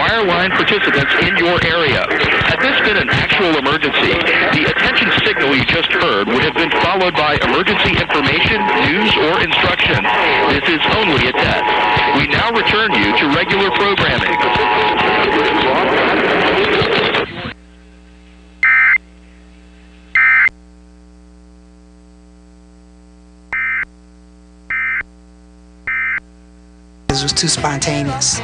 wireline participants in your area. Had this been an actual emergency, the attention signal you just heard would have been followed by emergency information, news, or instructions. This is only a test. We now return you to regular programming. It was too spontaneous.